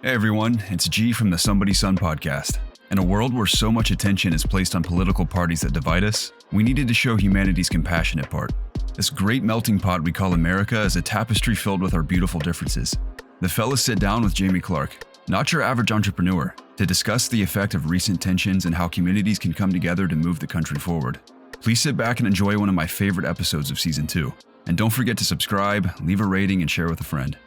Hey everyone, it's G from the Somebody Son podcast. In a world where so much attention is placed on political parties that divide us, we needed to show humanity's compassionate part. This great melting pot we call America is a tapestry filled with our beautiful differences. The fellas sit down with Jamie Clark, not your average entrepreneur, to discuss the effect of recent tensions and how communities can come together to move the country forward. Please sit back and enjoy one of my favorite episodes of Season 2. And don't forget to subscribe, leave a rating, and share with a friend.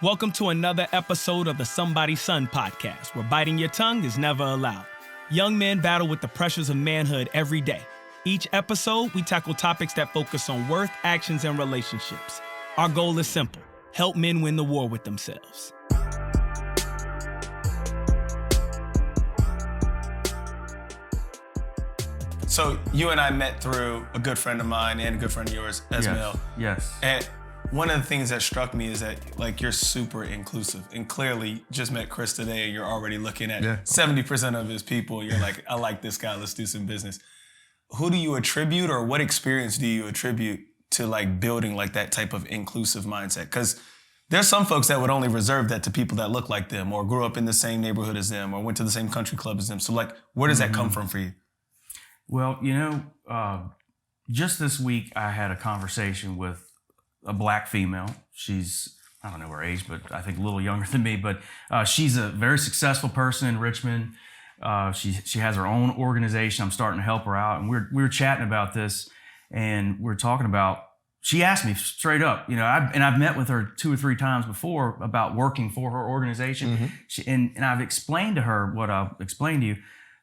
Welcome to another episode of the Somebody Son podcast, where biting your tongue is never allowed. Young men battle with the pressures of manhood every day. Each episode, we tackle topics that focus on worth, actions, and relationships. Our goal is simple: help men win the war with themselves. So you and I met through a good friend of mine and a good friend of yours, Esmail. Yes. And one of the things that struck me is that, like, you're super inclusive, and clearly just met Chris today and you're already looking at 70% of his people. You're like, I like this guy, let's do some business. Who do you attribute, or what experience do you attribute to, like, building like that type of inclusive mindset? Because there's some folks that would only reserve that to people that look like them or grew up in the same neighborhood as them or went to the same country club as them. So, like, where does that come from for you? Well, just this week I had a conversation with a black female. She's, I don't know her age, but I think a little younger than me, but she's a very successful person in Richmond. She has her own organization. I'm starting to help her out. And we were chatting about this, and we're talking about, she asked me straight up, I've met with her 2 or 3 times before about working for her organization. Mm-hmm. And I've explained to her what I'll explain to you.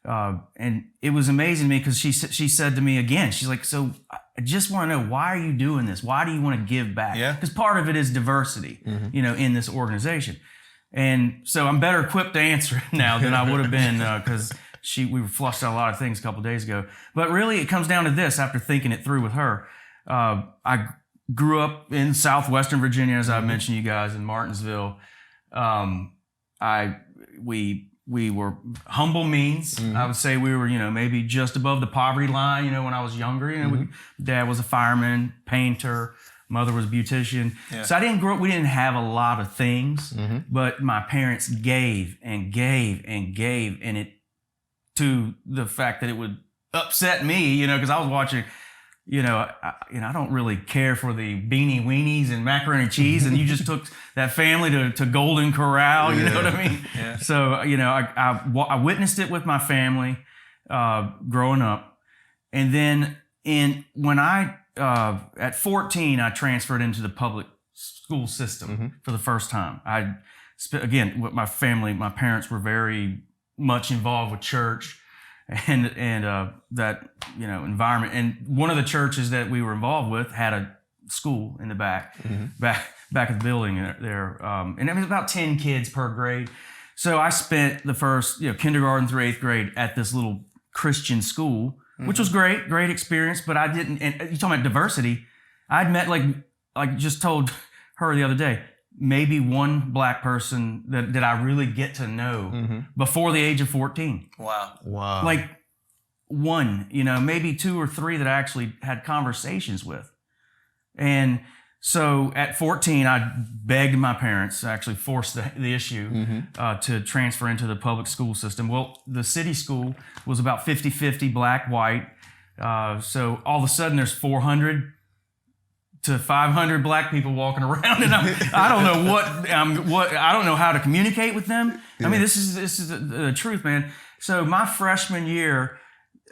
And it was amazing to me because she said to me again, she's like, so I just want to know, why are you doing this? Why do you want to give back? Yeah. Because part of it is diversity, in this organization. And so I'm better equipped to answer it now than I would have been because we flushed out a lot of things a couple of days ago. But really it comes down to this after thinking it through with her. I grew up in southwestern Virginia, as I mentioned you guys, in Martinsville. We were humble means. I would say we were, maybe just above the poverty line, when I was younger. Dad was a fireman, painter, mother was a beautician. Yeah. So I didn't grow up, we didn't have a lot of things, but my parents gave and gave and gave, and it, to the fact that it would upset me, because I was watching, I don't really care for the beanie weenies and macaroni and cheese, and you just took that family to Golden Corral, you know what I mean? Yeah. So, I witnessed it with my family growing up. And then when at 14, I transferred into the public school system for the first time. Again, with my family, my parents were very much involved with church and that, environment. And one of the churches that we were involved with had a school in the back of the building there. And it was about 10 kids per grade. So I spent the first, kindergarten through 8th grade at this little Christian school, which was great experience, but I didn't, and you're talking about diversity. I'd met, like just told her the other day, maybe one black person that I really get to know before the age of 14. Wow. Like one, maybe 2 or 3 that I actually had conversations with. And so at 14, I begged my parents, actually forced the issue to transfer into the public school system. Well, the city school was about 50-50 black, white. So all of a sudden there's 400 to 500 black people walking around, and I don't know I don't know how to communicate with them. Yeah. I mean, this is the truth, man. So my freshman year,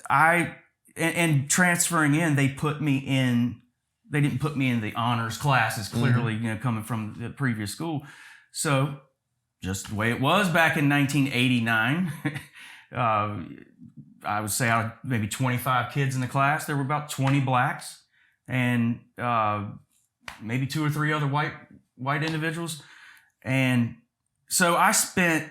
and transferring in, they didn't put me in the honors classes, clearly, coming from the previous school. So just the way it was back in 1989, I would say out of maybe 25 kids in the class, there were about 20 blacks and maybe 2 or 3 other white individuals. And so I spent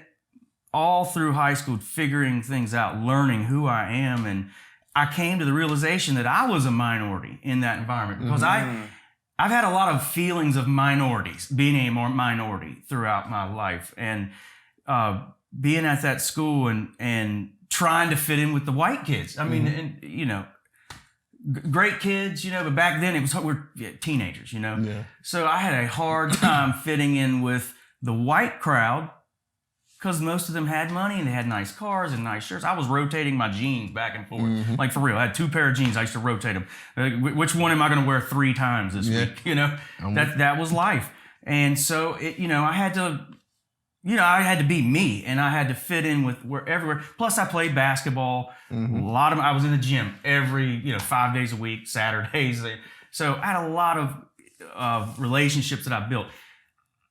all through high school figuring things out, learning who I am, and I came to the realization that I was a minority in that environment because I've had a lot of feelings of minorities, being a minority throughout my life, and being at that school and trying to fit in with the white kids. I mean, great kids, but back then we're teenagers, Yeah. So I had a hard time fitting in with the white crowd because most of them had money and they had nice cars and nice shirts. I was rotating my jeans back and forth. Like, for real. I had 2 pair of jeans. I used to rotate them. Which one am I going to wear 3 times this week? You know, that was life. And so, I had to be me, and I had to fit in with everywhere. Plus, I played basketball. I was in the gym every, 5 days a week, Saturdays. So I had a lot of relationships that I built.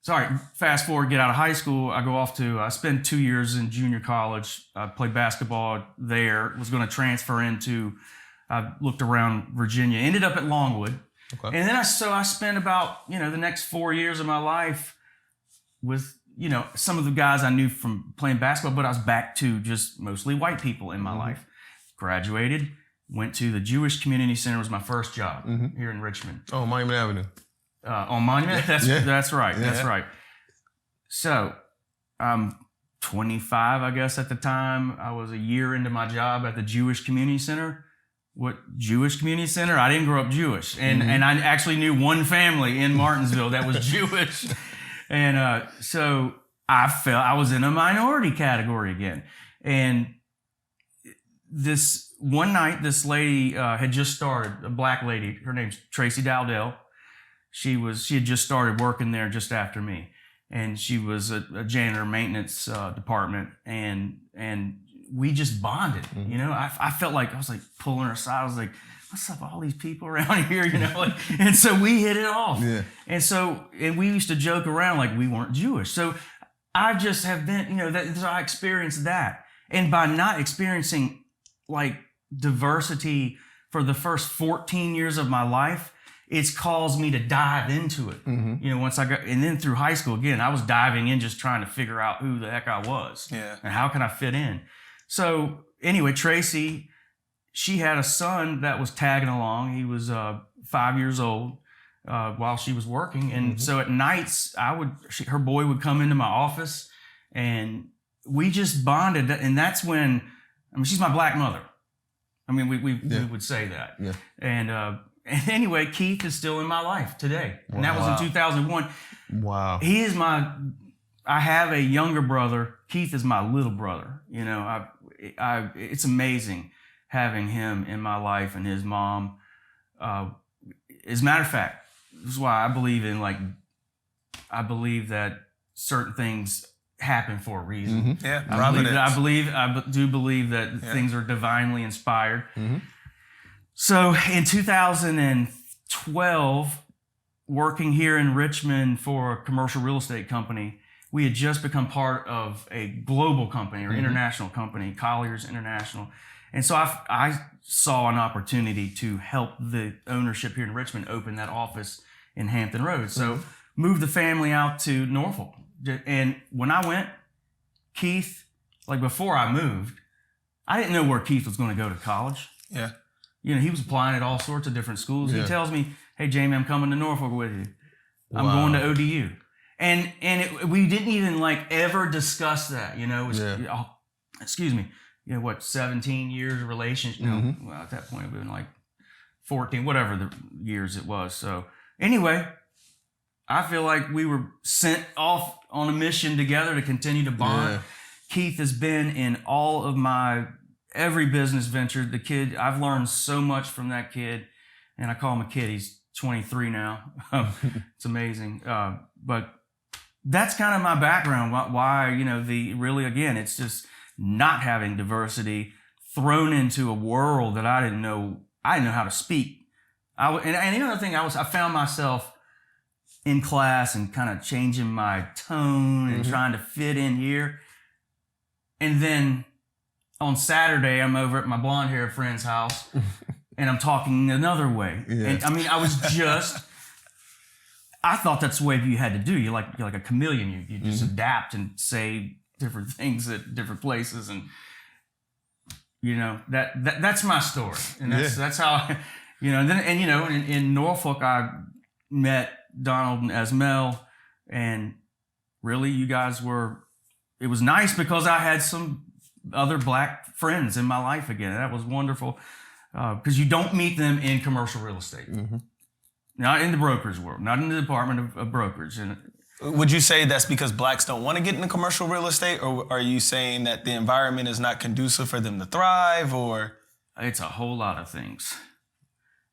Sorry, fast forward, get out of high school. I spent 2 years in junior college. I played basketball there. Was going to transfer I looked around Virginia. Ended up at Longwood. Okay. And then I spent about, the next 4 years of my life with, some of the guys I knew from playing basketball, but I was back to just mostly white people in my life. Graduated, went to the Jewish Community Center. Was my first job here in Richmond. Oh, Monument Avenue. On Monument? That's right. That's right. So, I'm 25, I guess, at the time. I was a year into my job at the Jewish Community Center. What Jewish Community Center? I didn't grow up Jewish. And I actually knew one family in Martinsville that was Jewish. And so I felt I was in a minority category again. And this one night, this lady had just started, a black lady. Her name's Tracy Dowdell. She had just started working there just after me, and she was a janitor maintenance department, and we just bonded. I felt like I was like pulling her aside. I was like, "What's up, all these people around here?" And so we hit it off. Yeah. And we used to joke around like we weren't Jewish. So I just have been, I experienced that, and by not experiencing like diversity for the first 14 years of my life, it's caused me to dive into it. Once I got, and then through high school, again, I was diving in just trying to figure out who the heck I was. Yeah. And how can I fit in? So anyway, Tracy, she had a son that was tagging along. He was 5 years old while she was working. And so at nights, her boy would come into my office, and we just bonded. And that's when, she's my black mother. We would say that. Yeah. And anyway, Keith is still in my life today. And that was in 2001. Wow. He is I have a younger brother. Keith is my little brother. It's amazing having him in my life, and his mom. As a matter of fact, this is why I believe that certain things happen for a reason. Yeah, I do believe that things are divinely inspired. So in 2012, working here in Richmond for a commercial real estate company, we had just become part of a global company or international company, Colliers International. And so I saw an opportunity to help the ownership here in Richmond open that office in Hampton Roads. So moved the family out to Norfolk. And when I went, Keith, like before I moved, I didn't know where Keith was going to go to college. Yeah. He was applying at all sorts of different schools. Yeah. He tells me, "Hey, Jamie, I'm coming to Norfolk with you. I'm going to ODU." And we didn't even ever discuss that, excuse me, 17 years of relationship? Well, at that point it would have been 14, whatever the years it was. So anyway, I feel like we were sent off on a mission together to continue to bond. Yeah. Keith has been in all of my every business venture. The kid, I've learned so much from that kid, and I call him a kid. He's 23 now. It's amazing. But that's kind of my background. Why, really, again, it's just not having diversity, thrown into a world that I didn't know how to speak. And the other thing, I found myself in class and kind of changing my tone and trying to fit in here. And then on Saturday, I'm over at my blonde haired friend's house and I'm talking another way. Yeah. And I thought that's the way you had to do. You're like a chameleon. You just adapt and say different things at different places. And, that's my story. And that's how, and then, in Norfolk, I met Donald and Esmel, and really you guys it was nice because I had some other black friends in my life again. That was wonderful because you don't meet them in commercial real estate. Not in the brokerage world, not in the department of brokerage. And Would you say that's because blacks don't want to get into commercial real estate, or are you saying that the environment is not conducive for them to thrive, or? It's a whole lot of things.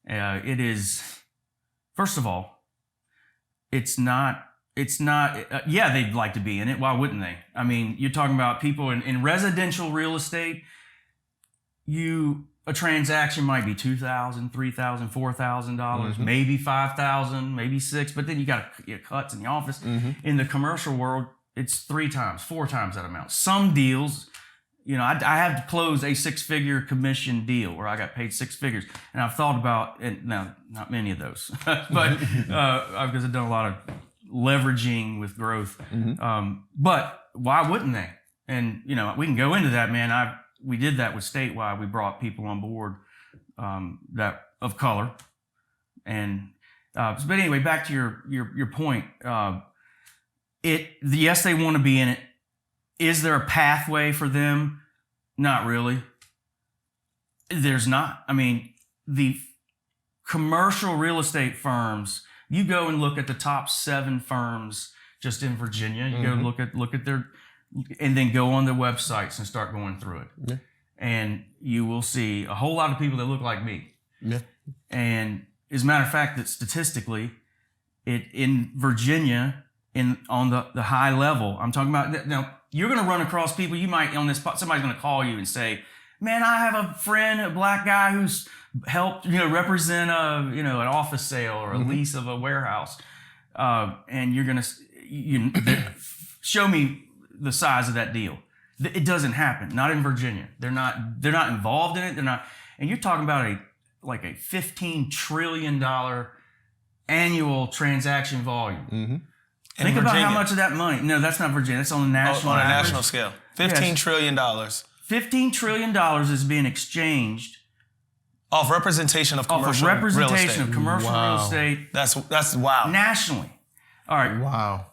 It is, first of all, it's not, yeah, they'd like to be in it. Why wouldn't they? I mean, you're talking about people in residential real estate, a transaction might be $2,000, $3,000, $4,000, maybe $5,000, maybe $6,000, but then you got cuts in the office. In the commercial world, it's 3 times, 4 times that amount. Some deals, I have to close a 6-figure commission deal where I got paid 6 figures, and I've thought about, and now not many of those, but because I've done a lot of leveraging with growth. But why wouldn't they? And we can go into that, man. We did that with statewide. We brought people on board that of color, and but anyway, back to your point. Yes, they want to be in it. Is there a pathway for them? Not really. There's not. I mean, the commercial real estate firms. You go and look at the top 7 firms just in Virginia. You go look at their. And then go on their websites and start going through it. Yeah. And you will see a whole lot of people that look like me. Yeah. And as a matter of fact, that statistically, in Virginia, on the high level, I'm talking about, now, you're going to run across people, you might, on this, somebody's going to call you and say, man, I have a friend, a black guy who's helped, represent an office sale or a lease of a warehouse. And you're going to, show me the size of that deal. It doesn't happen. Not in Virginia. They're not involved in it. They're not. And you're talking about a $15 trillion annual transaction volume. Think about how much of that money. No, that's not Virginia. That's on the national. On a national scale. $15 trillion. $15 trillion is being exchanged off representation of commercial real estate. Representation of commercial real estate. That's wow. Nationally. All right. Wow.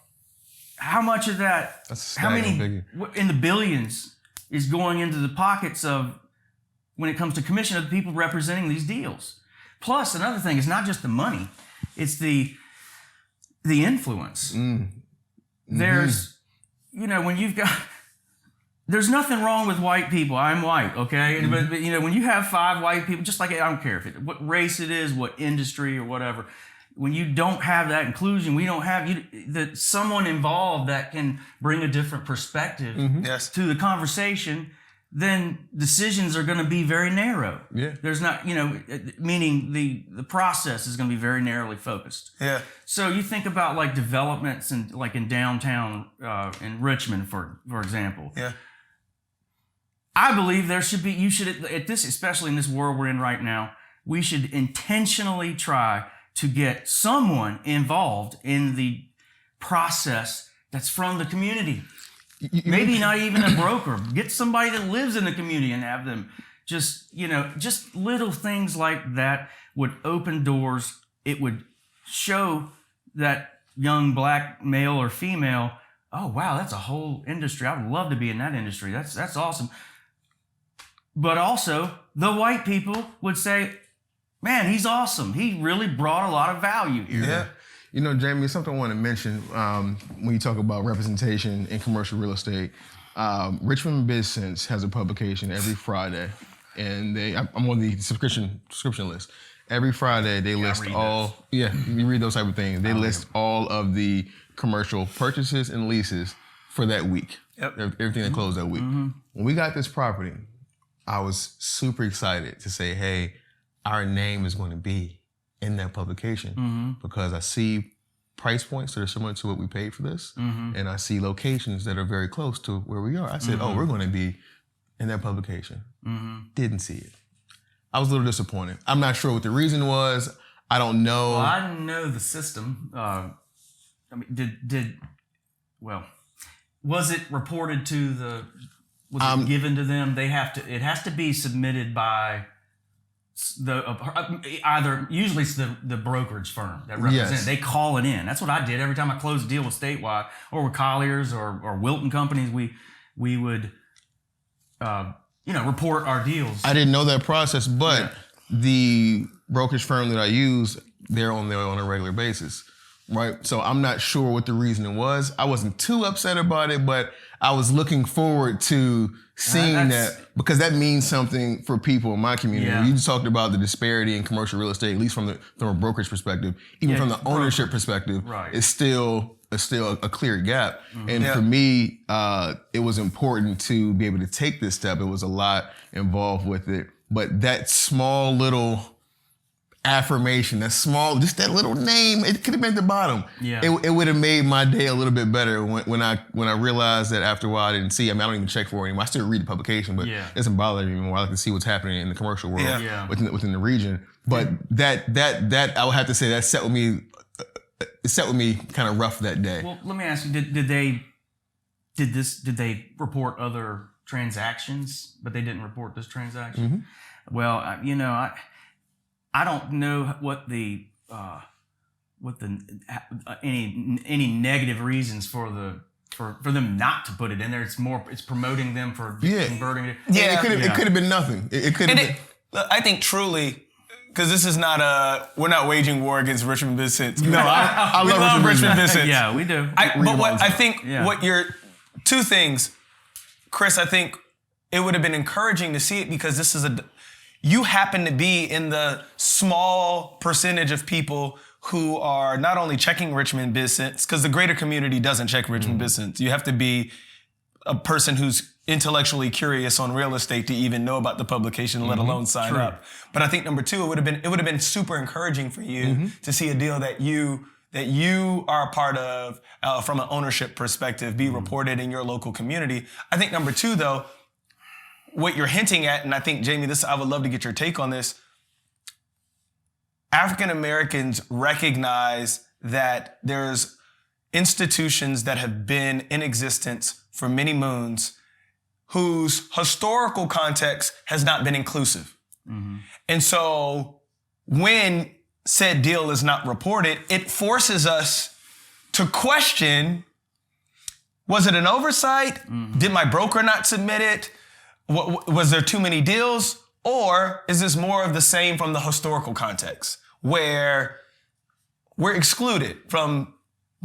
How much of that, how many in the billions is going into the pockets of, when it comes to commission, of the people representing these deals? Plus, another thing is not just the money, it's the influence. There's, when you've got, there's nothing wrong with white people. I'm white, okay? But when you have 5 white people, just like, I don't care what race it is, what industry or whatever, when you don't have that inclusion, we don't have someone involved that can bring a different perspective to the conversation, then decisions are going to be very narrow. Yeah. There's not, meaning the process is going to be very narrowly focused. Yeah. So you think about like developments and like in downtown, in Richmond, for example. Yeah. I believe there should be, especially in this world we're in right now, we should intentionally try to get someone involved in the process that's from the community. Maybe not even a broker. Get somebody that lives in the community and have them just little things like that would open doors. It would show that young black male or female, oh, wow, that's a whole industry. I would love to be in that industry. That's awesome. But also the white people would say, man, he's awesome. He really brought a lot of value here. Yeah. Jamie, something I want to mention when you talk about representation in commercial real estate. Richmond BizSense has a publication every Friday, and I'm on the subscription list. Every Friday they list all. Yeah, you read those type of things. They list all of the commercial purchases and leases for that week. Yep. Everything that closed that week. When we got this property, I was super excited to say, hey, our name is going to be in that publication because I see price points that are similar to what we paid for this, and I see locations that are very close to where we are. I said, oh, we're going to be in that publication. Didn't see it. I was a little disappointed. I'm not sure what the reason was. I don't know. Well, I didn't know the system. Was it reported to was it given to them? It has to be submitted by usually it's the brokerage firm that represents. They call it in. That's what I did every time I closed a deal with Statewide or with Colliers or Wilton companies. We would report our deals. I didn't know that process, but the brokerage firm that I use, they're on there on a regular basis. right? So I'm not sure what the reasoning was. I wasn't too upset about it, but I was looking forward to seeing that because that means something for people in my community. Yeah. You just talked about the disparity in commercial real estate, at least from a brokerage perspective, even from the ownership perspective, it's still a clear gap. And for me, it was important to be able to take this step. It was a lot involved with it, but that small little affirmation, just that little name, it could have been at the bottom. Yeah. It would have made my day a little bit better when I realized that after a while I didn't see. I don't even check for it anymore. I still read the publication, but it doesn't bother me anymore. I like to see what's happening in the commercial world within the region. But that I would have to say that set with me. It set with me kind of rough that day. Well, let me ask you: Did they report other transactions, but they didn't report this transaction? Mm-hmm. Well, I don't know what any negative reasons for them not to put it in there. It's promoting them for converting it. Yeah, it could have been nothing. It could have been. I think truly. Because this is we're not waging war against Richmond Business. No, I love Richmond Business. Yeah, we do. Two things, Chris, I think it would have been encouraging to see it because this is you happen to be in the small percentage of people who are not only checking Richmond Business, because the greater community doesn't check Richmond Business. You have to be a person who's intellectually curious on real estate to even know about the publication, let alone sign up. But I think number two, it would have been super encouraging for you to see a deal that you are a part of from an ownership perspective be reported in your local community. I think number two, though, what you're hinting at, and I think, Jamie, I would love to get your take on this. African Americans recognize that there's institutions that have been in existence for many moons whose historical context has not been inclusive. Mm-hmm. And so when said deal is not reported, it forces us to question, was it an oversight? Mm-hmm. Did my broker not submit it? Was there too many deals? Or is this more of the same from the historical context where we're excluded from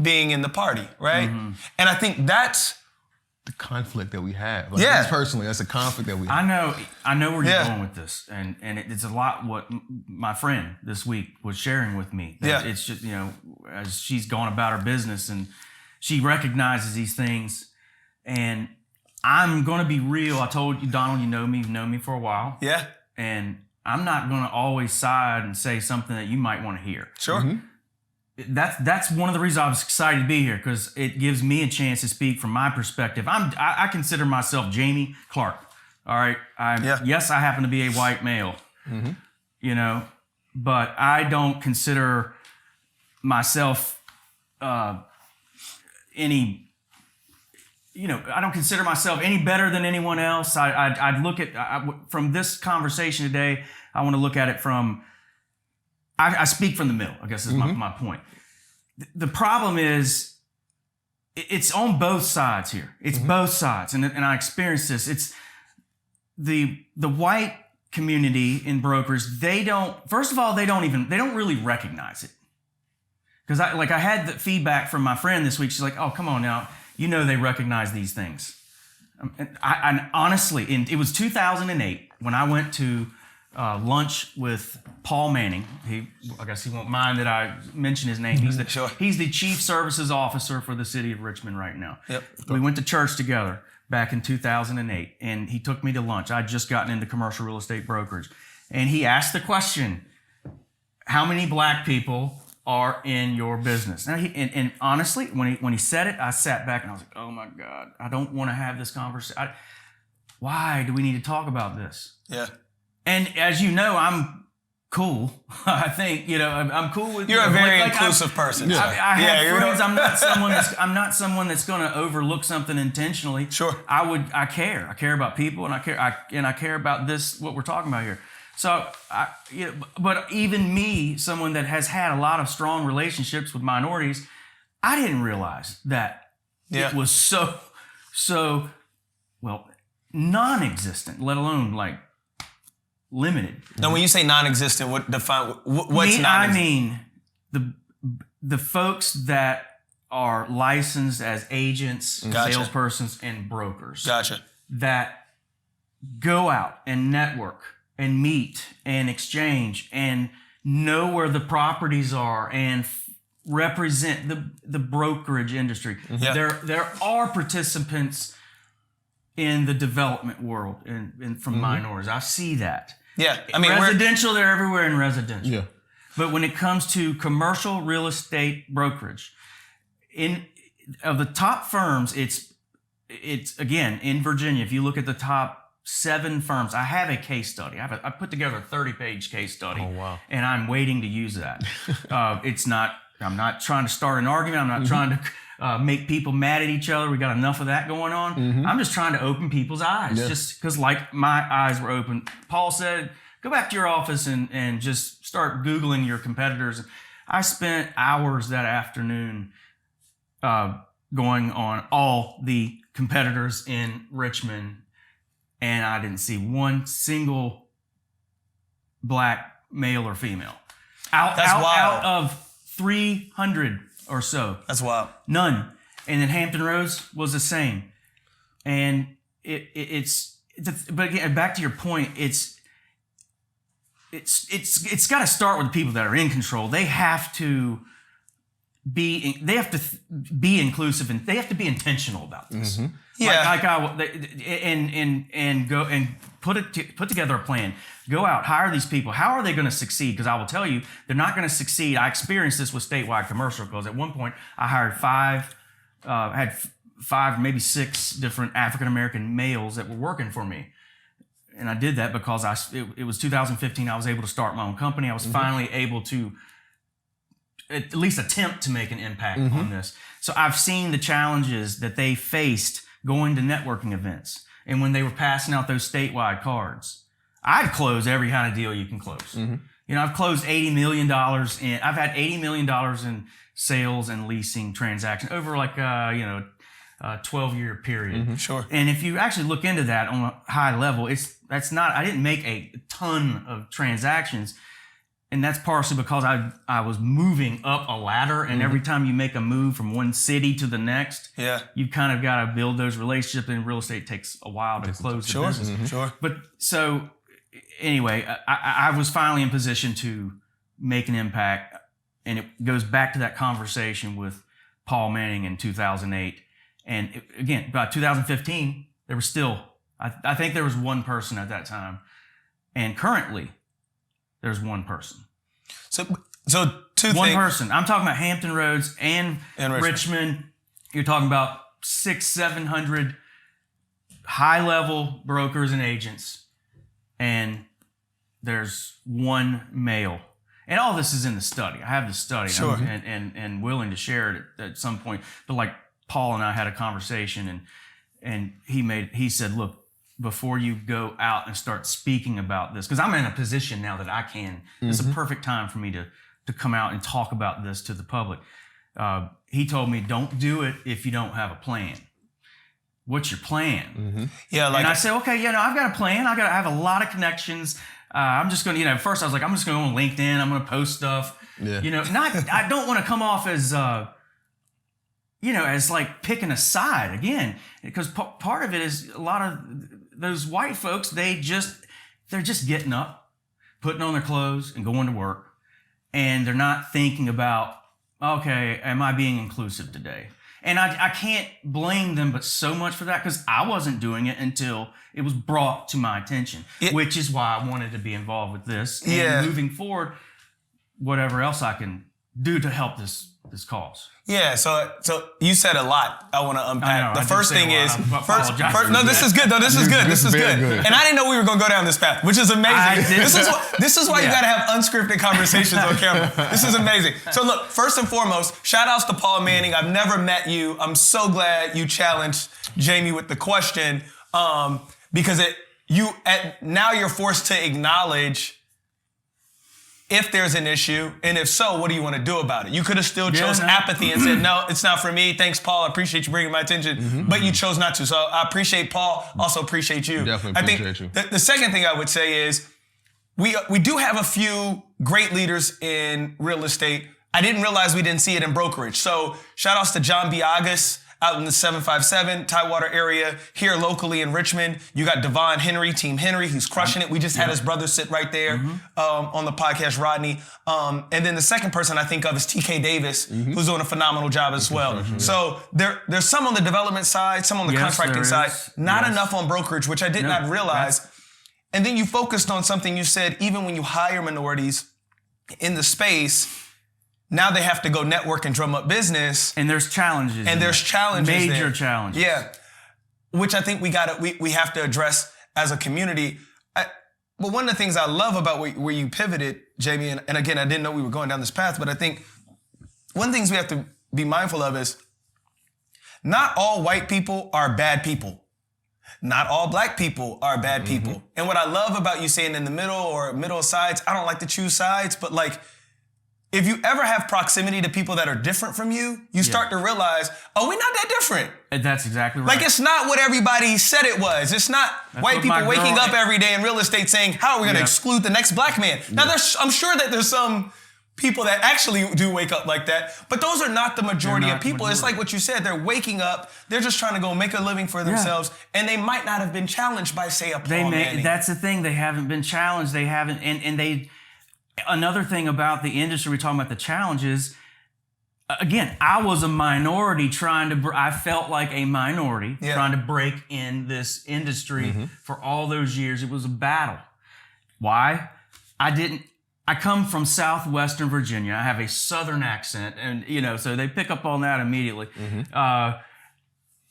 being in the party, right? Mm-hmm. And I think that's the conflict that we have. Personally, that's a conflict that we have. I know where you're going with this, and it's a lot what my friend this week was sharing with me. It's just, as she's gone about her business and she recognizes these things, and I'm going to be real. I told you, Donald, you've known me for a while. Yeah. And I'm not going to always side and say something that you might want to hear. Sure. Mm-hmm. That's one of the reasons I was excited to be here, because it gives me a chance to speak from my perspective. I consider myself Jamie Clark. All right. Yes, I happen to be a white male, but I don't consider myself I don't consider myself any better than anyone else. I'd look at from this conversation today. I want to look at it from. I speak from the middle, I guess is my point. The problem is it's on both sides here. It's both sides. And I experienced this. It's the white community in brokers, they don't really recognize it. Because I had the feedback from my friend this week. She's like, oh, come on now. They recognize these things. And honestly, it was 2008 when I went to lunch with Paul Manning. I guess he won't mind that I mention his name. He's the Chief Services Officer for the city of Richmond right now. Yep. We went to church together back in 2008, and he took me to lunch. I'd just gotten into commercial real estate brokerage. And he asked the question, how many black people are in your business? Now, and honestly, when he said it, I sat back and I was like, oh my God, I don't want to have this conversation. Why do we need to talk about this? Yeah. And as you know, I'm cool. I think, I'm cool with. You're a very inclusive person. I have friends. I'm not someone that's going to overlook something intentionally. Sure. I care. I care about people, and I care about this, what we're talking about here. So, but even me, someone that has had a lot of strong relationships with minorities, I didn't realize that it was so non-existent, let alone limited. Now, when you say non-existent, what's non-existent? I mean, the folks that are licensed as agents, salespersons, and brokers. Gotcha. That go out and network and meet and exchange and know where the properties are and represent the brokerage industry. Yeah. There are participants in the development world and from minorities. I see that. Yeah, I mean, residential, they're everywhere in residential. Yeah. But when it comes to commercial real estate brokerage, of the top firms, it's again in Virginia. If you look at the top 7 firms, I have a case study. I put together a 30-page case study. Oh, wow. And I'm waiting to use that. I'm not trying to start an argument. I'm not trying to make people mad at each other. We got enough of that going on. I'm just trying to open people's eyes. Just because, like, my eyes were open. Paul said, go back to your office and just start Googling your competitors. I spent hours that afternoon going on all the competitors in Richmond, and I didn't see one single black male or female. Out of 300 or so. That's wild. None. And then Hampton Roads was the same. And but again, back to your point, it's got to start with the people that are in control. They have to be inclusive, and they have to be intentional about this. Yeah, and go and put together a plan. Go out, hire these people. How are they going to succeed? Because I will tell you, they're not going to succeed. I experienced this with statewide commercial, because at one point I hired had 5, maybe 6 different African American males that were working for me. And I did that because it was 2015. I was able to start my own company. I was finally able to at least attempt to make an impact on this. So I've seen the challenges that they faced going to networking events. And when they were passing out those statewide cards, I'd close every kind of deal you can close. You know, I've closed $80 million I've had $80 million in sales and leasing transactions over like, a 12-year period. Sure. And if you actually look into that on a high level, I didn't make a ton of transactions. And that's partially because I was moving up a ladder, and every time you make a move from one city to the next, you kind of got to build those relationships. And real estate takes a while to close the business. Sure. But so anyway, I was finally in position to make an impact, and it goes back to that conversation with Paul Manning in 2008. And again, by 2015, there was still, I think there was one person at that time, and currently, there's one person. So two things. One person. I'm talking about Hampton Roads and Richmond. You're talking about 600-700 high-level brokers and agents, and there's one male. And all this is in the study. I have the study, and willing to share it at some point. But like Paul and I had a conversation, and he said, look, before you go out and start speaking about this, because I'm in a position now that I can. It's a perfect time for me to come out and talk about this to the public. He told me, don't do it if you don't have a plan. What's your plan? And I said, okay, I've got a plan. I have a lot of connections. I'm just going to, at first I was like, I'm just going to go on LinkedIn. I'm going to post stuff. I don't want to come off as, as like picking a side again, because part of it is a lot of those white folks, they're just getting up, putting on their clothes and going to work. And they're not thinking about, okay, am I being inclusive today? And I can't blame them but so much for that, because I wasn't doing it until it was brought to my attention, which is why I wanted to be involved with this. And moving forward, whatever else I can do to help this cause. Yeah, so you said a lot. I want to unpack. The first thing is, no, this is good. No, this is good. This is good. And I didn't know we were going to go down this path, which is amazing. This is why you got to have unscripted conversations on camera. This is amazing. So look, first and foremost, shout outs to Paul Manning. I've never met you. I'm so glad you challenged Jamie with the question, because now you're forced to acknowledge if there's an issue, and if so, what do you want to do about it? You could have still chose apathy and said, no, it's not for me. Thanks, Paul. I appreciate you bringing my attention. But you chose not to. So I appreciate Paul. Also appreciate you. Definitely appreciate you. The second thing I would say is we do have a few great leaders in real estate. I didn't realize we didn't see it in brokerage. So shout outs to John B. August out in the 757 Tidewater area, here locally in Richmond. You got Devon Henry, Team Henry, who's crushing it. We just had his brother sit right there on the podcast, Rodney. And then the second person I think of is TK Davis, who's doing a phenomenal job as well. So there's some on the development side, some on the contracting side, not enough on brokerage, which I did not realize. And then you focused on something you said, even when you hire minorities in the space, now they have to go network and drum up business. And there's challenges. And there's challenges Major challenges. Yeah. Which I think we have to address as a community. But one of the things I love about where you pivoted, Jamie, and again, I didn't know we were going down this path, but I think one of the things we have to be mindful of is not all white people are bad people. Not all black people are bad people. And what I love about you saying in the middle or middle sides, I don't like to choose sides, but like, if you ever have proximity to people that are different from you, you start to realize, oh, we're not that different. That's exactly right. Like, it's not what everybody said it was. It's not white people waking up every day in real estate saying, how are we going to exclude the next black man? Now, I'm sure that there's some people that actually do wake up like that, but those are not the majority of people. It's like what you said. They're waking up. They're just trying to go make a living for themselves, and they might not have been challenged by, say, a Paul Manning. That's the thing. They haven't been challenged. They haven't, and they... Another thing about the industry, we're talking about the challenges. Again, I was a minority I felt like a minority trying to break in this industry for all those years. It was a battle. Why? I come from Southwestern Virginia. I have a Southern accent, and so they pick up on that immediately. I'm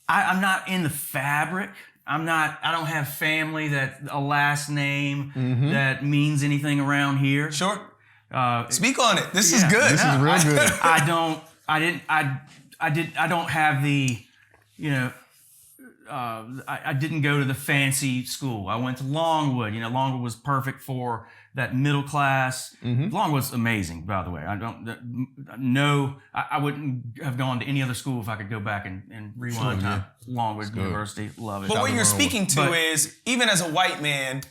not in the fabric. I don't have family a last name that means anything around here. Sure. Speak on it. This is good. This is real good. I don't have the, I didn't go to the fancy school. I went to Longwood. Longwood was perfect for that middle class. Longwood's amazing, by the way. I wouldn't have gone to any other school if I could go back and rewind time. Longwood University, love it. But what you're speaking to is, even as a white man,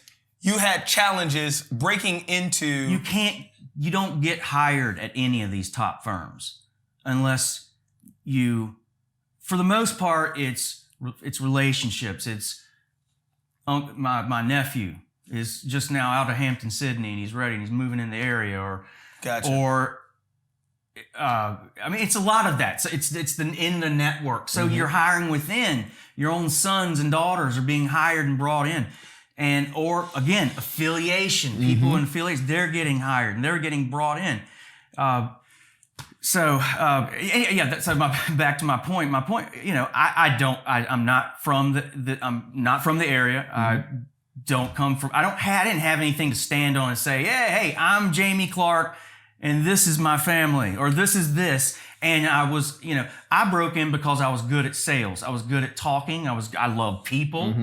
you had challenges breaking into... You don't get hired at any of these top firms unless for the most part, it's relationships. It's my nephew is just now out of Hampton, Sydney, and he's ready and he's moving in the area, it's a lot of that. So it's in the network. So you're hiring within. Your own sons and daughters are being hired and brought in. Or again, affiliation. People in affiliation, they're getting hired and they're getting brought in. So back to my point. My point, I'm not from the area. I didn't have anything to stand on and say, hey, I'm Jamie Clark and this is my family, or this is this. And I was, I broke in because I was good at sales. I was good at talking. I love people.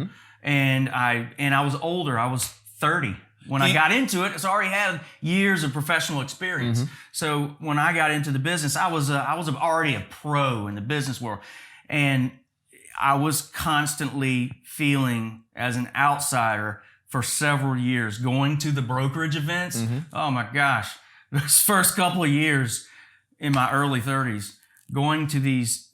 And I was older. I was 30 when I got into it. So I already had years of professional experience. So when I got into the business, I was already a pro in the business world. And I was constantly feeling as an outsider for several years, going to the brokerage events. Oh my gosh. Those first couple of years in my early 30s, going to these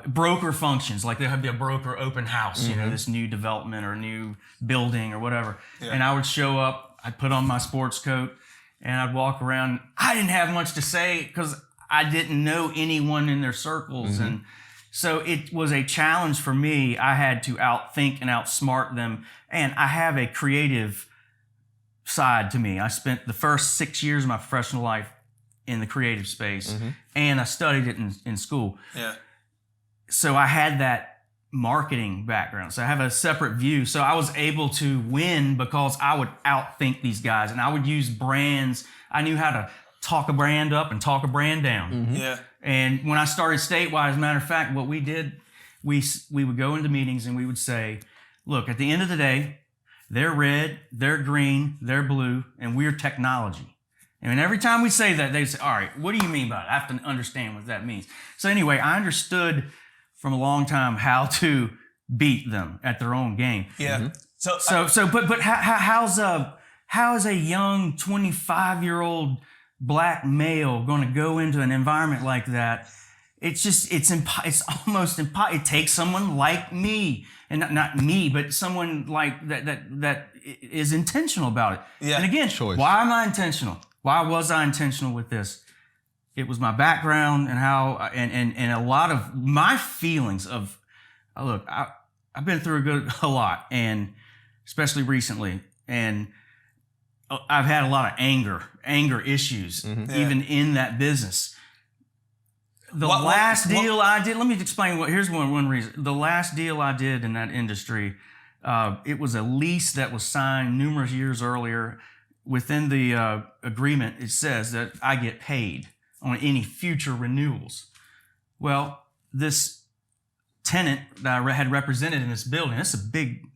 broker functions, like they have the broker open house, this new development or new building or whatever. And I would show up, I'd put on my sports coat and I'd walk around. I didn't have much to say because I didn't know anyone in their circles. And so it was a challenge for me. I had to outthink and outsmart them. And I have a creative side to me. I spent the first 6 years of my professional life in the creative space and I studied it in school. So I had that marketing background. So I have a separate view. So I was able to win because I would outthink these guys and I would use brands. I knew how to talk a brand up and talk a brand down. And when I started statewide, as a matter of fact, what we did, we would go into meetings and we would say, look, at the end of the day, they're red, they're green, they're blue, and we're technology. And every time we say that, they say, all right, what do you mean by it? I have to understand what that means. So anyway, I understood from a long time how to beat them at their own game. But how is a young 25-year-old black male going to go into an environment like that? It's almost impossible. It takes someone like me, and not me, but someone like that is intentional about it. Yeah. And again, why am I intentional? Why was I intentional with this? It was my background and how, and a lot of my feelings of, look, I've been through a lot, and especially recently, and I've had a lot of anger issues, even in that business. The last deal I did, let me explain here's one reason. The last deal I did in that industry, it was a lease that was signed numerous years earlier. Within the agreement, it says that I get paid on any future renewals. Well, this tenant that I had represented in this building, it's a big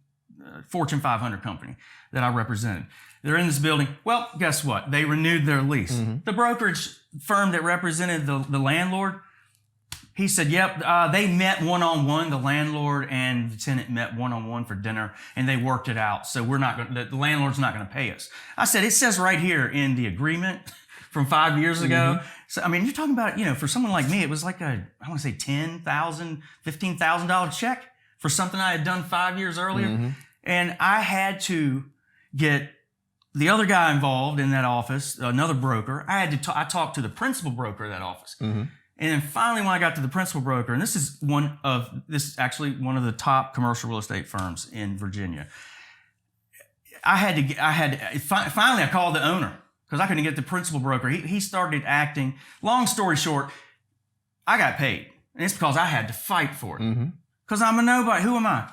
Fortune 500 company that I represented. They're in this building. Well, guess what? They renewed their lease. The brokerage firm that represented the landlord, he said, yep, they met one-on-one. The landlord and the tenant met one-on-one for dinner, and they worked it out. So the landlord's not going to pay us. I said, it says right here in the agreement from 5 years ago. So, I mean, you're talking about, for someone like me, it was like I want to say $10,000, $15,000 check for something I had done 5 years earlier. And I had to get the other guy involved in that office, another broker. I talked to the principal broker of that office. And then finally, when I got to the principal broker, and this is actually one of the top commercial real estate firms in Virginia. Finally, I called the owner because I couldn't get the principal broker. He started acting. Long story short, I got paid, and it's because I had to fight for it. Because I'm a nobody. Who am I?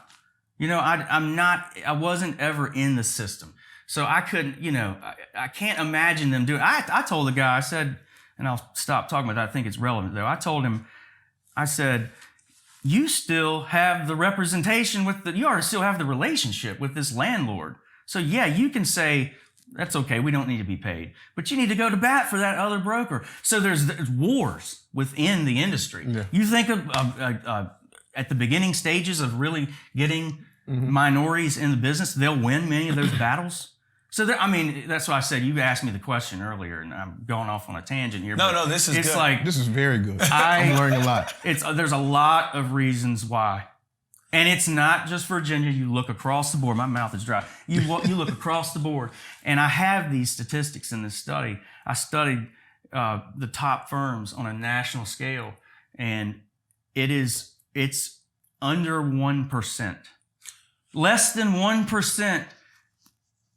I wasn't ever in the system. So I couldn't, I can't imagine them doing it. I told the guy, I said, and I'll stop talking about that. I think it's relevant though. I told him, I said, you still have the representation you still have the relationship with this landlord. So yeah, you can say, that's okay, we don't need to be paid. But you need to go to bat for that other broker. So there's wars within the industry. Yeah. You think of at the beginning stages of really getting minorities in the business, they'll win many of those battles. So that's why I said you asked me the question earlier, and I'm going off on a tangent here. No, this is good. This is very good. I'm learning a lot. There's a lot of reasons why, and it's not just Virginia. You look across the board. My mouth is dry. You look across the board, and I have these statistics in this study. I studied the top firms on a national scale, and it's under 1%, less than 1%.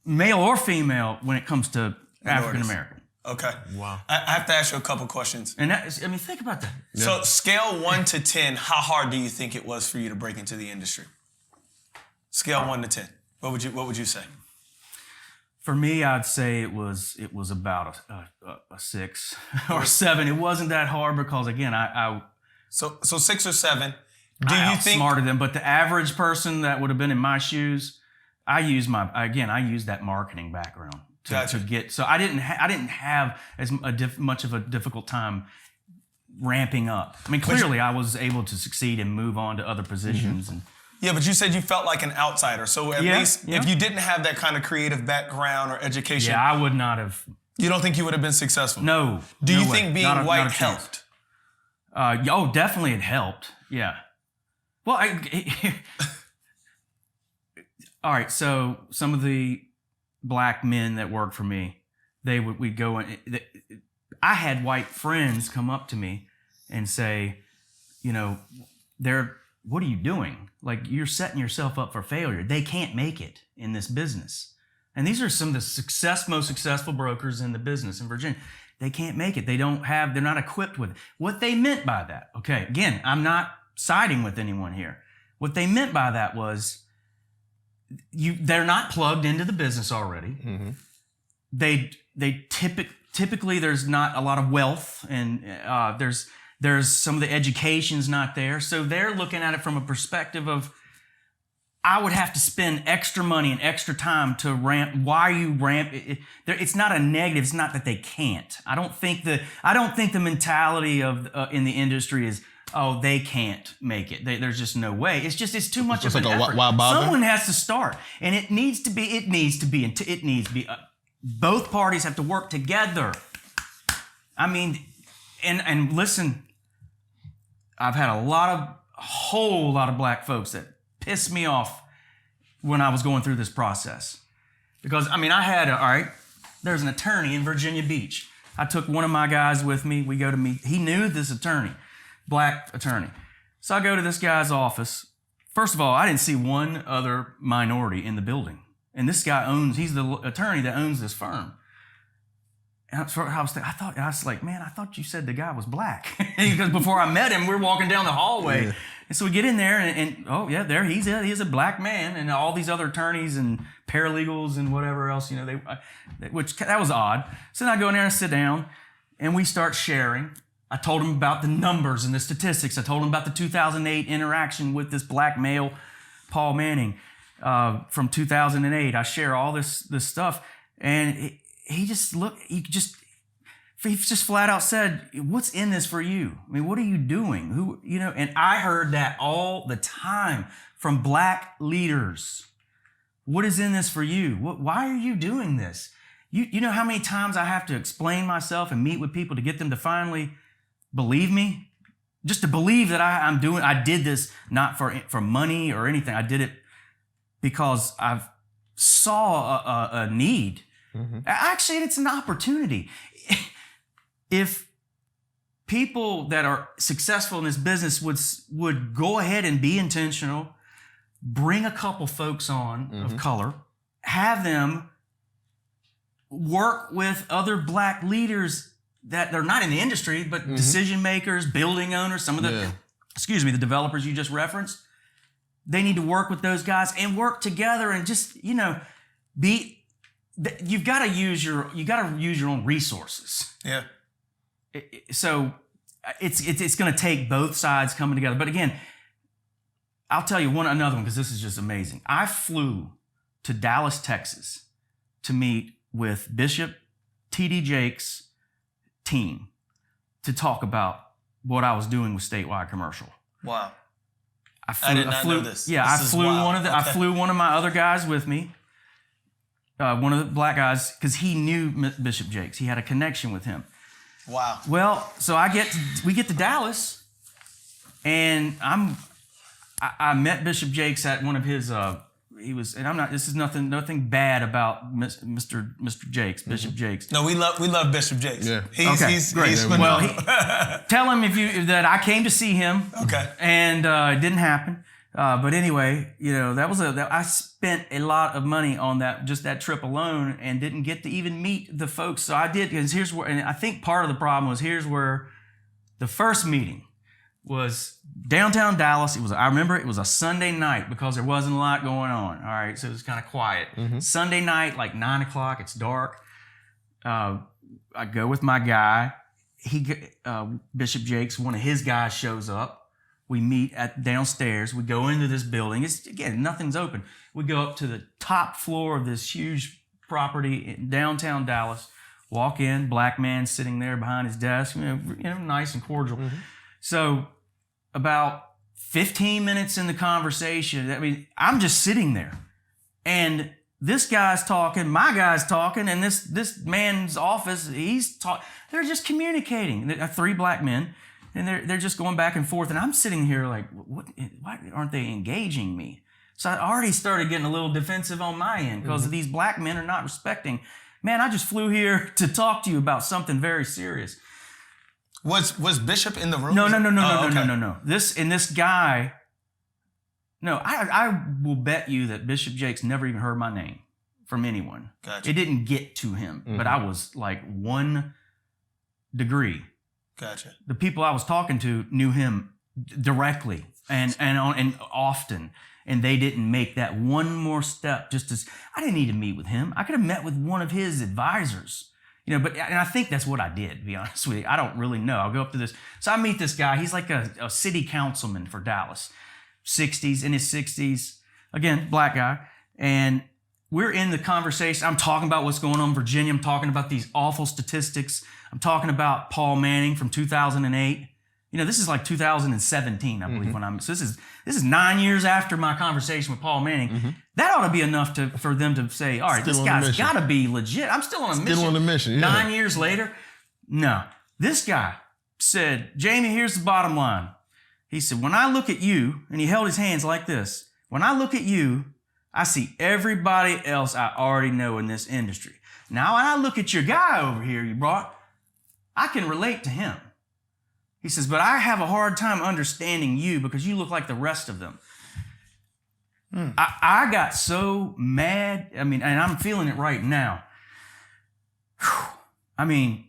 Male or female when it comes to African American. Okay. Wow. I have to ask you a couple questions. And think about that. Yeah. So scale 1 to 10, how hard do you think it was for you to break into the industry? Scale 1 to 10. What would you say? For me, I'd say it was about a 6 or 7. It wasn't that hard because again, So 6 or 7. I outsmarted them, but the average person that would have been in my shoes, I use that marketing background to get. So I didn't have as much of a difficult time ramping up. I mean, clearly I was able to succeed and move on to other positions. And yeah, but you said you felt like an outsider. So at least if you didn't have that kind of creative background or education, I would not have. You don't think you would have been successful? No. Do you think being white helped? Definitely it helped. Yeah. Well, all right, so some of the black men that worked for me, we'd go in. I had white friends come up to me and say, what are you doing? Like, you're setting yourself up for failure. They can't make it in this business. And these are some of the most successful brokers in the business in Virginia. They can't make it. They're not equipped with it. What they meant by that, okay, again, I'm not siding with anyone here. What they meant by that was, they're not plugged into the business already. They typically there's not a lot of wealth, and there's some of the education's not there. So they're looking at it from a perspective of, I would have to spend extra money and extra time to ramp. Why you ramp? It's not a negative. It's not that they can't. I don't think the mentality of in the industry is, oh, they can't make it. There's just no way. It's too much of an effort. Someone has to start, and it needs to be. Both parties have to work together. I mean, and listen, I've had a whole lot of black folks that pissed me off when I was going through this process. Because, I mean, there's an attorney in Virginia Beach. I took one of my guys with me. We go to meet. He knew this attorney, black attorney. So I go to this guy's office. First of all, I didn't see one other minority in the building. And this guy he's the attorney that owns this firm. And I was like, man, I thought you said the guy was black. Because before I met him, we're walking down the hallway. Yeah. And so we get in there and oh yeah, there he is a black man. And all these other attorneys and paralegals and whatever else, which that was odd. So then I go in there and sit down and we start sharing. I told him about the numbers and the statistics. I told him about the 2008 interaction with this black male, Paul Manning, from 2008. I share all this stuff. And he just flat out said, what's in this for you? I mean, what are you doing? And I heard that all the time from black leaders. What is in this for you? Why are you doing this? You know how many times I have to explain myself and meet with people to get them to finally believe me? Just to believe that I did this not for money or anything. I did it because I saw a need. Mm-hmm. Actually, it's an opportunity. If people that are successful in this business would go ahead and be intentional, bring a couple folks on of color, have them work with other black leaders that they're not in the industry, but decision makers, building owners, some of the developers you just referenced, they need to work with those guys and work together and just, you've got to use your own resources. Yeah. So it's going to take both sides coming together. But again, I'll tell you another one because this is just amazing. I flew to Dallas, Texas to meet with Bishop T.D. Jakes' team to talk about what I was doing with Statewide Commercial. Wow. I did not know this. Yeah, I flew one of my other guys with me. One of the black guys, because he knew Bishop Jakes. He had a connection with him. Wow. Well, so we get to Dallas, and I met Bishop Jakes at one of his. This is nothing bad about Mr. Jakes, Bishop Jakes. No, we love Bishop Jakes. Yeah. He's great. Well, tell him that I came to see him. Okay. And it didn't happen. But anyway, I spent a lot of money on that trip alone and didn't get to even meet the folks. So I did, because and I think part of the problem was here's where the first meeting was downtown Dallas. I remember it was a Sunday night because there wasn't a lot going on. All right. So it was kind of quiet. Sunday night, like 9:00, it's dark. I go with my guy. Bishop Jakes, one of his guys shows up. We meet downstairs. We go into this building. Nothing's open. We go up to the top floor of this huge property in downtown Dallas. Walk in, black man sitting there behind his desk, nice and cordial. So about 15 minutes in the conversation, I'm just sitting there. And this guy's talking, my guy's talking, and this man's office, he's talking. They're just communicating. They're 3 black men. And they're just going back and forth. And I'm sitting here like, why aren't they engaging me? So I already started getting a little defensive on my end because these black men are not respecting. Man, I just flew here to talk to you about something very serious. Was Bishop in the room? No. This guy, I will bet you that Bishop Jakes never even heard my name from anyone. Gotcha. It didn't get to him, but I was like 1 degree. Gotcha. The people I was talking to knew him directly and often, and they didn't make that one more step. I didn't need to meet with him. I could have met with one of his advisors, and I think that's what I did. To be honest with you, I don't really know. I'll go up to this. So I meet this guy. He's like a city councilman for Dallas, in his 60s. Again, black guy, and we're in the conversation. I'm talking about what's going on in Virginia. I'm talking about these awful statistics. I'm talking about Paul Manning from 2008. This is like 2017, I believe. So this is 9 years after my conversation with Paul Manning. That ought to be enough for them to say, all right, this guy's got to be legit. I'm still on a mission. Still on the mission. Yeah. 9 years later, no. This guy said, Jamie, here's the bottom line. He said, when I look at you, and he held his hands like this, when I look at you, I see everybody else I already know in this industry. Now, when I look at your guy over here you brought, I can relate to him. He says, but I have a hard time understanding you because you look like the rest of them. I got so mad. I mean, and I'm feeling it right now. Whew. I mean,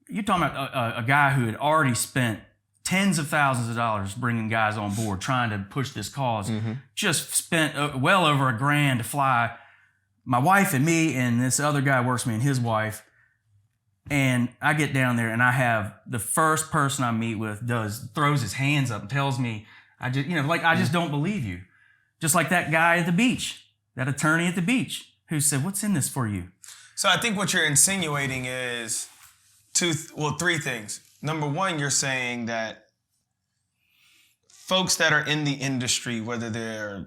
you're talking about a guy who had already spent tens of thousands of dollars bringing guys on board, trying to push this cause. Just spent well over $1,000 to fly my wife and me and this other guy works with me and his wife. And I get down there and I have the first person I meet with throws his hands up and tells me, I just don't believe you. Just like that guy at the beach, that attorney at the beach who said, what's in this for you? So I think what you're insinuating is three things. Number one, you're saying that folks that are in the industry, whether they're,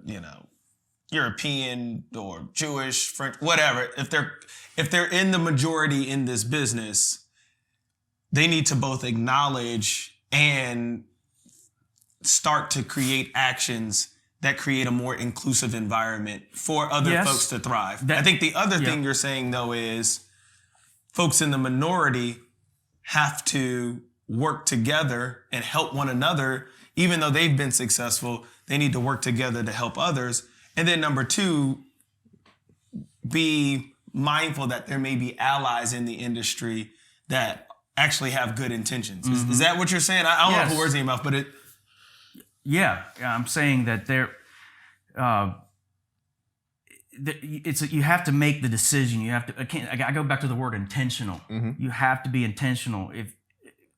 European or Jewish, French, whatever, if they're in the majority in this business, they need to both acknowledge and start to create actions that create a more inclusive environment for other folks to thrive. I think the other thing you're saying, though, is folks in the minority have to work together and help one another. Even though they've been successful, they need to work together to help others. And then number two, be mindful that there may be allies in the industry that actually have good intentions. Is that what you're saying? I don't want to put words in your mouth, but it... Yeah, I'm saying that you have to make the decision. You have to. I go back to the word intentional. You have to be intentional.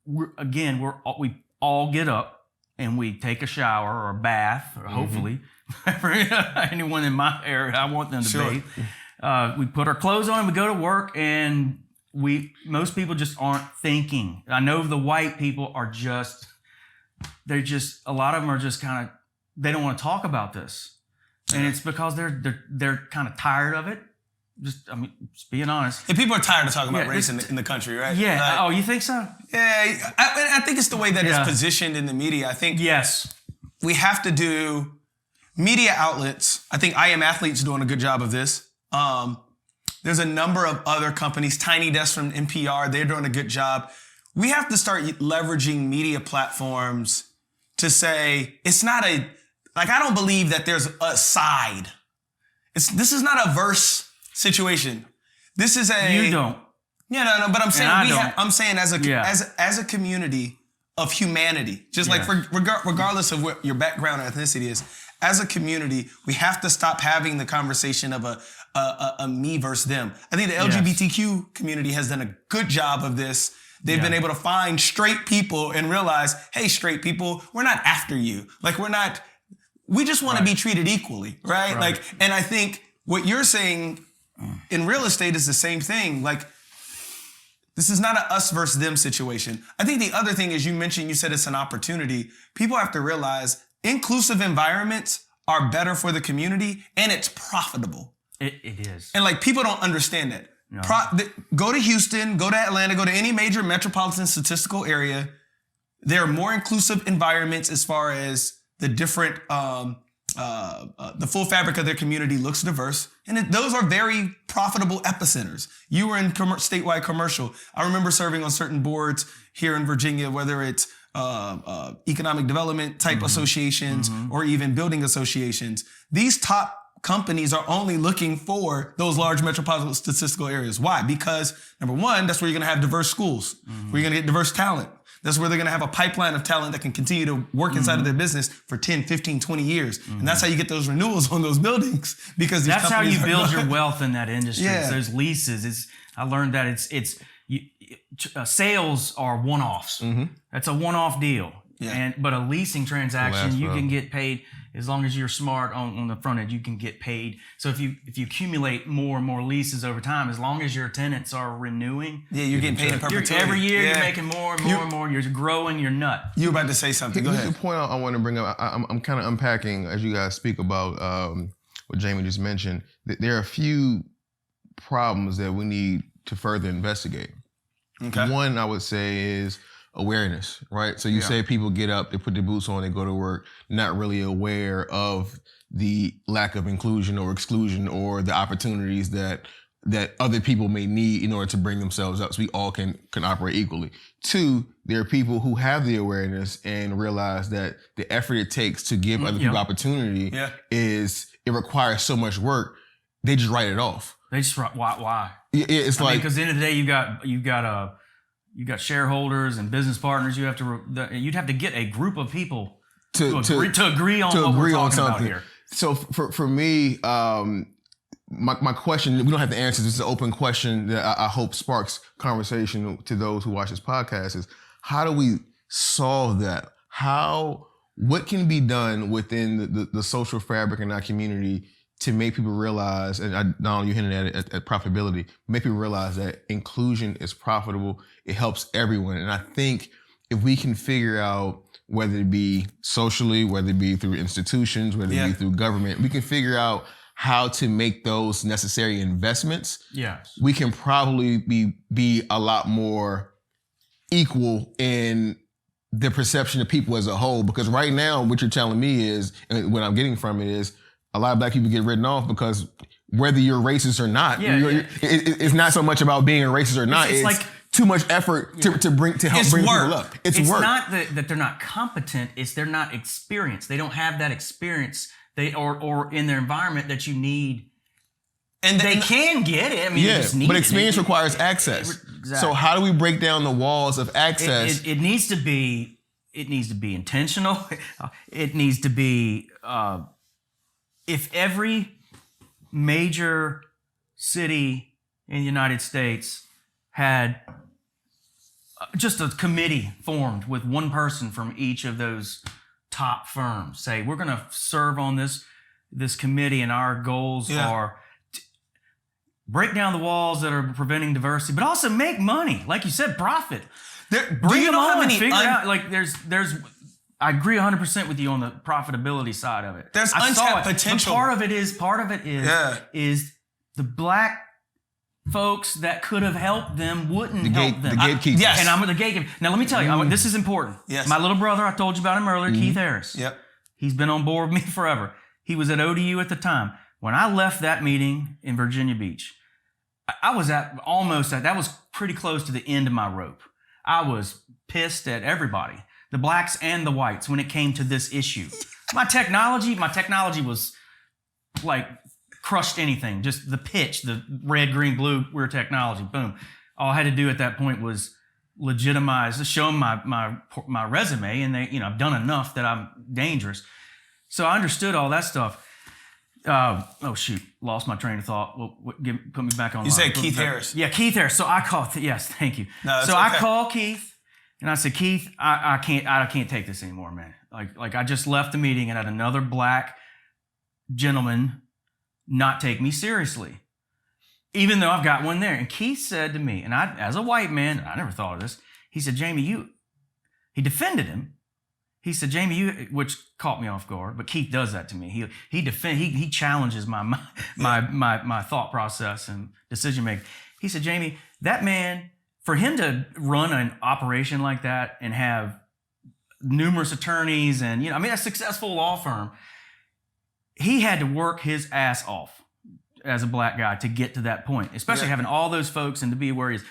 We all get up and we take a shower or a bath, or hopefully, for anyone in my area, I want them to bathe. We put our clothes on and we go to work, and most people just aren't thinking. I know the white people are just. A lot of them are just kind of, they don't want to talk about this. And it's because they're kind of tired of it. Just being honest. And people are tired of talking about race in the country, right? Yeah. Oh, you think so? Yeah. I think it's the way that it's positioned in the media. I think we have to do media outlets. I think I Am Athlete's doing a good job of this. There's a number of other companies, Tiny Desk from NPR, they're doing a good job. We have to start leveraging media platforms to say, it's not I don't believe that there's a side. This is not a verse situation. This is You don't. Yeah, no, but I'm saying I'm saying as a community of humanity, just like regardless of what your background or ethnicity is, as a community, we have to stop having the conversation of a me versus them. I think the LGBTQ community has done a good job of this. They've been able to find straight people and realize, hey, straight people, we're not after you. We just want to be treated equally, right? And I think what you're saying in real estate is the same thing. This is not an us versus them situation. I think the other thing is you said it's an opportunity. People have to realize inclusive environments are better for the community and it's profitable. It is. And people don't understand that. No. Go to Houston, go to Atlanta, go to any major metropolitan statistical area. There are more inclusive environments as far as the different, the full fabric of their community looks diverse. And those are very profitable epicenters. You were in statewide commercial. I remember serving on certain boards here in Virginia, whether it's economic development type associations or even building associations. These top companies are only looking for those large metropolitan statistical areas. Why? Because number one, that's where you're going to have diverse schools, where you're going to get diverse talent. That's where they're going to have a pipeline of talent that can continue to work inside of their business for 10, 15, 20 years. And that's how you get those renewals on those buildings, because that's how you build your wealth in that industry. Yeah. Those leases. I learned that sales are one-offs. That's a one-off deal. Yeah. But a leasing transaction, you can get paid as long as you're smart on the front end. You can get paid. So if you accumulate more and more leases over time, as long as your tenants are renewing, you're getting paid in perpetuity. Every year you're making more and more and more. You're growing your nut. You were about to say something. Go ahead. Here's the point I want to bring up. I'm kind of unpacking as you guys speak about what Jamie just mentioned. There are a few problems that we need to further investigate. Okay. One, I would say, is awareness, right? So you say people get up, they put their boots on, they go to work, not really aware of the lack of inclusion or exclusion or the opportunities that other people may need in order to bring themselves up, so we all can operate equally. Two, there are people who have the awareness and realize that the effort it takes to give other people opportunity it requires so much work. They just write it off. They just why? It's because at the end of the day, you've got shareholders and business partners. You'd have to get a group of people to agree on what we're talking about here. So for me, my question, we don't have to answer. This is an open question that I hope sparks conversation to those who watch this podcast is, how do we solve that? What can be done within the social fabric in our community to make people realize, and not only you hinted at it, at profitability, make people realize that inclusion is profitable. It helps everyone. And I think if we can figure out, whether it be socially, whether it be through institutions, whether it be through government, we can figure out how to make those necessary investments. Yes. We can probably be a lot more equal in the perception of people as a whole. Because right now, what you're telling me is, and what I'm getting from it is, a lot of black people get written off because whether you're racist or not, it's not so much about being a racist or not. It's like too much effort to help bring people up. It's work. It's not that they're not competent. It's they're not experienced. They don't have that experience. Or in their environment that you need. And they can get it. I mean, you just need but experience requires access. Exactly. So how do we break down the walls of access? It needs to be intentional. It needs to be, if every major city in the United States had just a committee formed with one person from each of those top firms, say, we're going to serve on this committee, and our goals are break down the walls that are preventing diversity, but also make money. Like you said, profit. Bring them on and figure out, like, there's I agree 100% with you on the profitability side of it. There's untapped potential. Part of it is the black folks that could have helped them wouldn't help them. The gatekeeper. Yes. And I'm the gatekeeper. Now, let me tell you, this is important. Yes. My little brother, I told you about him earlier, Keith Harris. Yep. He's been on board with me forever. He was at ODU at the time. When I left that meeting in Virginia Beach, I was that was pretty close to the end of my rope. I was pissed at everybody, the blacks and the whites, when it came to this issue. My technology was like crushed anything. Just the pitch, the red, green, blue, we're technology. Boom. All I had to do at that point was legitimize, show them my resume, and I've done enough that I'm dangerous. So I understood all that stuff. Oh shoot, lost my train of thought. Put me back on. You said Keith Harris. Yeah, Keith Harris. So I called. Yes, thank you. No, so I called Keith, and I said, Keith, I can't take this anymore, man. Like I just left the meeting and had another black gentleman not take me seriously, even though I've got one there. And Keith said to me, and I, as a white man, I never thought of this. He said, Jamie, he defended him. He said, Jamie, which caught me off guard, but Keith does that to me. He challenges my thought process and decision making. He said, Jamie, that man, for him to run an operation like that and have numerous attorneys and, a successful law firm, he had to work his ass off as a black guy to get to that point, especially having all those folks and to be where he is.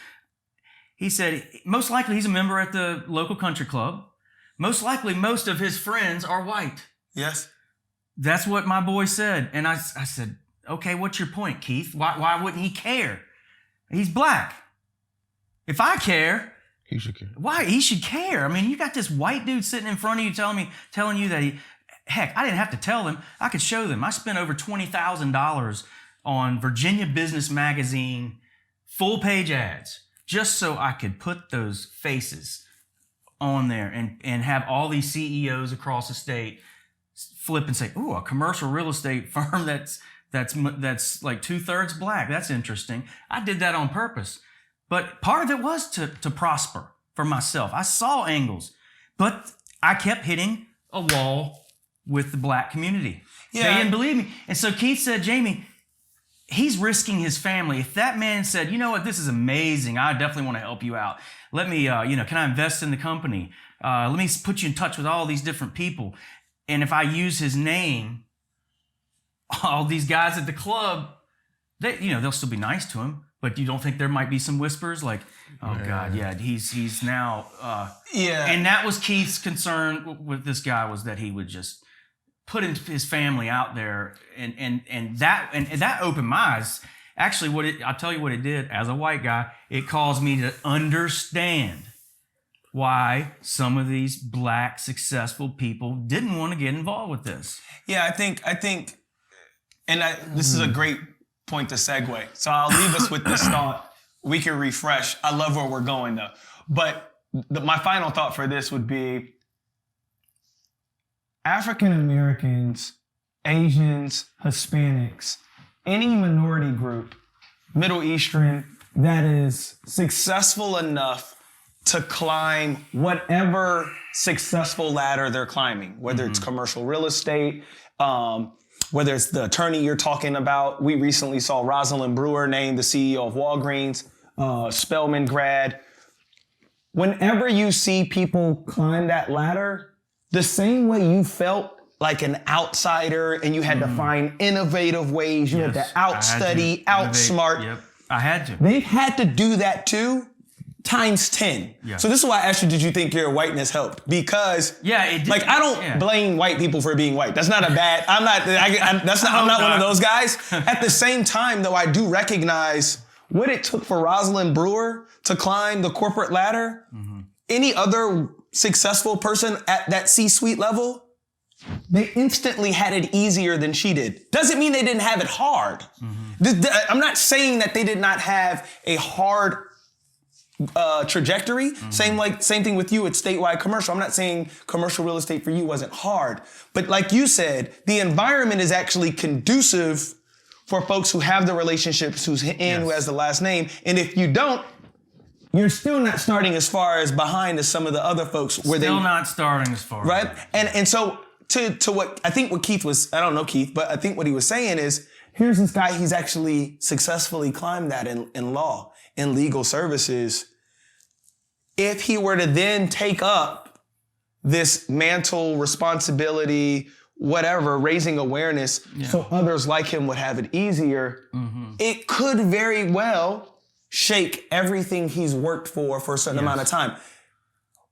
He said, most likely he's a member at the local country club. Most likely most of his friends are white. Yes. That's what my boy said. And I said, okay, what's your point, Keith? Why wouldn't he care? He's black. If I care, he should care. Why? He should care. I mean, you got this white dude sitting in front of you telling you that heck, I didn't have to tell them. I could show them. I spent over $20,000 on Virginia Business Magazine full page ads just so I could put those faces on there and have all these CEOs across the state flip and say, ooh, a commercial real estate firm that's like 2/3 black. That's interesting. I did that on purpose. But part of it was to prosper for myself. I saw angles, but I kept hitting a wall with the black community. Yeah. They didn't believe me. And so Keith said, Jamie, he's risking his family. If that man said, you know what, this is amazing. I definitely want to help you out. Let me, can I invest in the company? Let me put you in touch with all these different people. And if I use his name, all these guys at the club, they'll still be nice to him. But you don't think there might be some whispers like, oh God, yeah, he's now, And that was Keith's concern with this guy, was that he would just put his family out there, and that opened my eyes. Actually, I'll tell you what it did. As a white guy, it caused me to understand why some of these black successful people didn't want to get involved with this. Yeah, I think, this is a great point to segue. So I'll leave us with this thought. We can refresh. I love where we're going though. But my final thought for this would be African Americans, Asians, Hispanics, any minority group, Middle Eastern, that is successful enough to climb whatever successful ladder they're climbing, whether it's commercial real estate, whether it's the attorney you're talking about. We recently saw Rosalind Brewer named the CEO of Walgreens, Spelman grad. Whenever you see people climb that ladder, the same way you felt like an outsider and you had to find innovative ways, you had to outstudy, outsmart. Yep, I had to. They've had to do that too, times 10. Yeah. So this is why I asked you, did you think your whiteness helped? Because it did. Like, I don't blame white people for being white. That's not a bad, I'm not one of those guys. At the same time though, I do recognize what it took for Rosalind Brewer to climb the corporate ladder. Any other successful person at that C-suite level, they instantly had it easier than she did. Doesn't mean they didn't have it hard. I'm not saying that they did not have a hard trajectory. Same thing with you at statewide commercial. I'm not saying commercial real estate for you wasn't hard, but like you said, the environment is actually conducive for folks who have the relationships, who has the last name. And if you don't, you're still not starting as far as behind as some of the other folks. Not starting as far. Right? And so to what I think what Keith was, I don't know Keith, but I think what he was saying is, here's this guy, he's actually successfully climbed that in law, in legal services. If he were to then take up this mantle, responsibility, whatever, raising awareness, so others like him would have it easier, it could very well shake everything he's worked for a certain amount of time.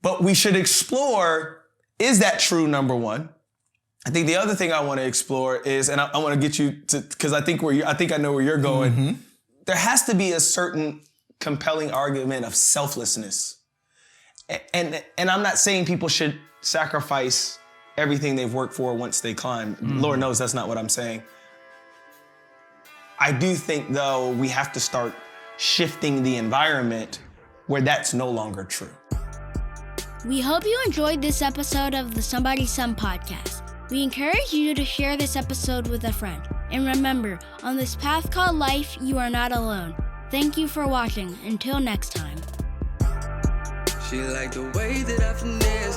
But we should explore, is that true, number one? I think the other thing I want to explore is, and I want to get you to, because I think I know where you're going. There has to be a certain compelling argument of selflessness. And I'm not saying people should sacrifice everything they've worked for once they climb. Lord knows that's not what I'm saying. I do think, though, we have to start shifting the environment where that's no longer true. We hope you enjoyed this episode of the Somebody's Son podcast. We encourage you to share this episode with a friend. And remember, on this path called life, you are not alone. Thank you for watching. Until next time. She liked the way that I finesse.